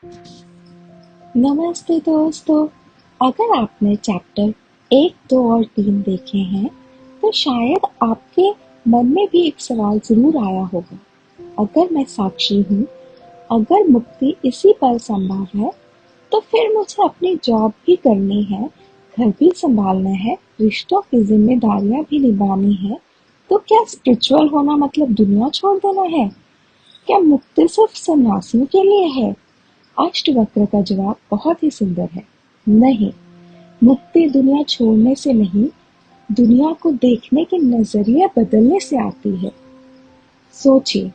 नमस्ते दोस्तों। अगर आपने चैप्टर 1, 2 और 3 देखे हैं तो शायद आपके मन में भी एक सवाल जरूर आया होगा। अगर मैं साक्षी हूँ, अगर मुक्ति इसी पल संभव है, तो फिर मुझे अपनी जॉब भी करनी है, घर भी संभालना है, रिश्तों की जिम्मेदारियां भी निभानी है, तो क्या स्पिरिचुअल होना मतलब दुनिया छोड़ देना है? क्या मुक्ति सिर्फ सन्यासियों के लिए है? अष्टवक्र का जवाब बहुत ही सुंदर है। नहीं, मुक्ति दुनिया छोड़ने से नहीं, दुनिया को देखने के नजरिए बदलने से आती है। सोचिए,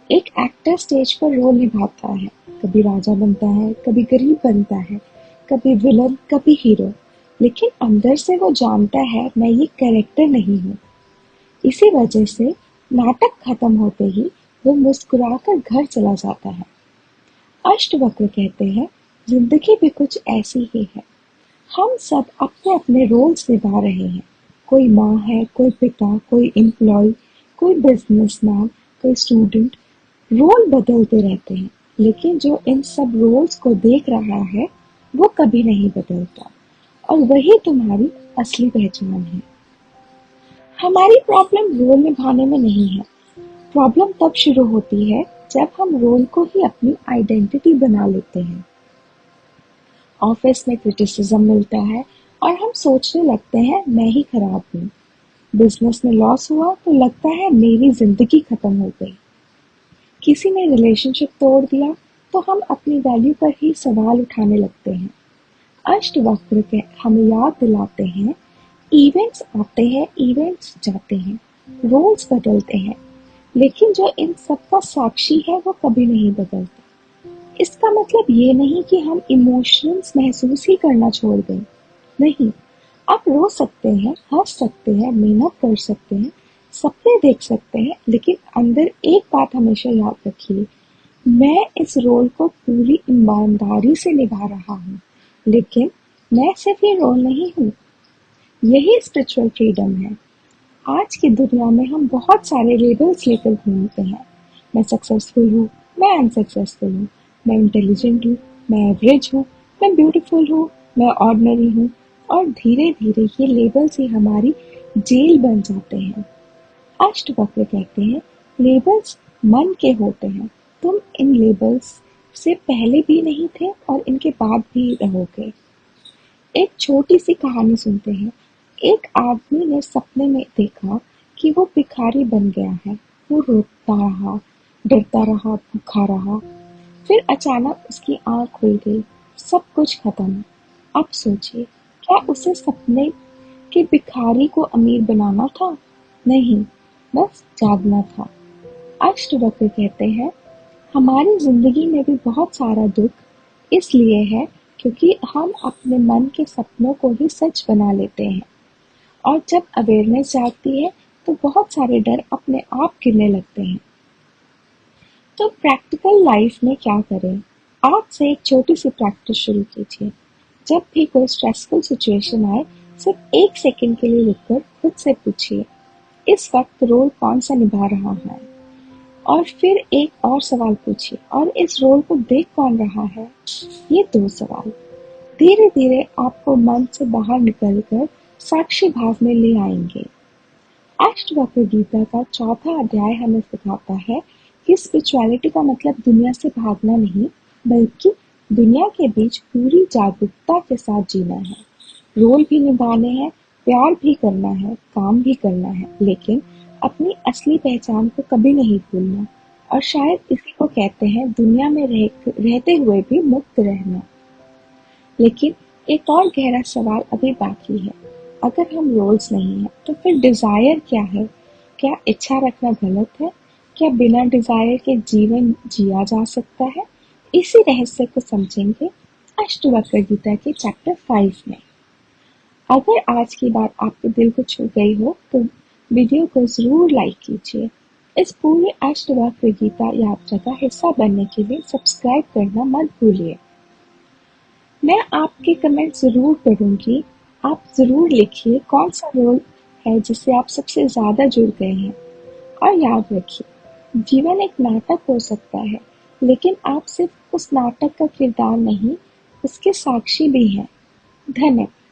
एक एक्टर स्टेज पर रोल निभाता है, कभी राजा बनता है, कभी गरीब बनता है, कभी विलन, कभी हीरो, लेकिन अंदर से वो जानता है मैं ये कैरेक्टर नहीं हूँ। इसी वजह से नाटक खत्म होते ही वो मुस्कुराकर घर चला जाता है। अष्टवक्र कहते हैं, जिंदगी भी कुछ ऐसी ही है। हम सब अपने अपने रोल्स निभा रहे हैं। कोई माँ है, कोई पिता, कोई एम्प्लॉय, कोई बिजनेसमैन, कोई स्टूडेंट। रोल बदलते रहते हैं, लेकिन जो इन सब रोल्स को देख रहा है वो कभी नहीं बदलता, और वही तुम्हारी असली पहचान है। हमारी प्रॉब्लम रोल निभाने में नहीं है। प्रॉब्लम तब शुरू होती है जब हम रोल को ही अपनी आइडेंटिटी बना लेते हैं। ऑफिस में क्रिटिसिज्म मिलता है और हम सोचने लगते हैं मैं ही खराब हूँ। बिजनेस में लॉस हुआ तो लगता है मेरी जिंदगी खत्म हो गई। किसी ने रिलेशनशिप तोड़ दिया तो हम अपनी वैल्यू पर ही सवाल उठाने लगते हैं। अष्टवक्र के हमें याद दिलाते हैं, इवेंट्स आते हैं, इवेंट्स जाते हैं, रोल्स बदलते हैं, लेकिन जो इन सब का साक्षी है वो कभी नहीं बदलता। इसका मतलब ये नहीं कि हम इमोशंस महसूस ही करना छोड़ दें। नहीं, आप रो सकते हैं, हंस सकते हैं, मेहनत कर सकते हैं, सपने देख सकते हैं, लेकिन अंदर एक बात हमेशा याद रखिए, मैं इस रोल को पूरी ईमानदारी से निभा रहा हूँ, लेकिन मैं सिर्फ ये रोल नहीं हूँ। यही स्पिरिचुअल फ्रीडम है। आज की दुनिया में हम बहुत सारे लेबल्स लेकर घूमते हैं। मैं सक्सेसफुल हूँ, मैं अनसक्सेसफुल हूँ, मैं इंटेलिजेंट हूँ, मैं एवरेज हूँ, मैं ब्यूटीफुल हूँ, मैं ऑर्डिनरी हूँ, और धीरे धीरे ये लेबल्स ही हमारी जेल बन जाते हैं। अष्टवक्र कहते हैं, लेबल्स मन के होते हैं। तुम इन लेबल्स से पहले भी नहीं थे और इनके बाद भी रहोगे। एक छोटी सी कहानी सुनते हैं। एक आदमी ने सपने में देखा कि वो भिखारी बन गया है। वो रोता रहा, डरता रहा, भूखा रहा। फिर अचानक उसकी आंख खुल गई। सब कुछ खत्म। अब सोचिए, क्या उसे सपने के भिखारी को अमीर बनाना था? नहीं, बस जागना था। अष्टवक्र कहते हैं, हमारी जिंदगी में भी बहुत सारा दुख इसलिए है क्योंकि हम अपने मन के सपनों को ही सच बना लेते हैं, और जब अवेयरनेस जागती है तो बहुत सारे डर अपने आप गिरने लगते हैं। तो प्रैक्टिकल लाइफ में क्या करें? आज से एक छोटी सी प्रैक्टिस शुरू कीजिए। जब भी कोई स्ट्रेसफुल सिचुएशन आए, सिर्फ 1 सेकंड के लिए रुककर खुद से पूछिए, इस वक्त रोल कौन सा निभा रहा है? और फिर एक और सवाल पूछिए, और इस रोल को देख कौन रहा है? ये 2 सवाल धीरे धीरे आपको मन से बाहर निकलकर साक्षी भाव में ले आएंगे। अष्टवक्र गीता का 4था अध्याय हमें सिखाता है कि स्पिरिचुअलिटी का मतलब दुनिया से भागना नहीं, बल्कि दुनिया के बीच पूरी जागरूकता के साथ जीना है। रोल भी निभाने हैं, प्यार भी करना है, काम भी करना है, लेकिन अपनी असली पहचान को कभी नहीं भूलना। और शायद इसी को कहते हैं दुनिया में रहते हुए भी मुक्त रहना। लेकिन एक और गहरा सवाल अभी बाकी है। अगर हम रोल्स नहीं हैं, तो फिर डिजायर क्या है? क्या इच्छा रखना गलत है? क्या बिना डिजायर के जीवन जिया जा सकता है? इसी रहस्य को समझेंगे अष्टवक्र गीता के चैप्टर 5 में। अगर आज की बात आपके दिल को छू गई हो तो वीडियो को जरूर लाइक कीजिए। इस पूरी अष्टवक्र गीता यात्रा का हिस्सा बनने के लिए सब्सक्राइब करना मत भूलिए। मैं आपके कमेंट ज़रूर पढ़ूंगी। आप ज़रूर लिखिए कौन सा रोल है जिससे आप सबसे ज़्यादा जुड़ गए हैं। और याद रखिए, जीवन एक नाटक हो सकता है, लेकिन आप सिर्फ उस नाटक का किरदार नहीं, उसके साक्षी भी हैं। धन्यवाद।